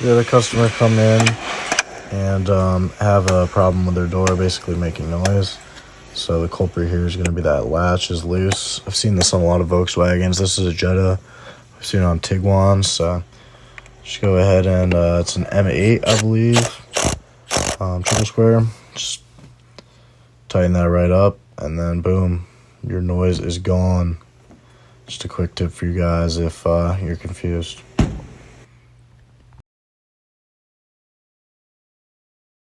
We had a customer come in and have a problem with their door, basically making noise. So the culprit here is going to be that latch is loose. I've seen this on a lot of Volkswagens. This is a Jetta. I've seen it on Tiguan's. So just go ahead and it's an M8, I believe. Triple square. Just tighten that right up, and then boom, your noise is gone. Just a quick tip for you guys if you're confused.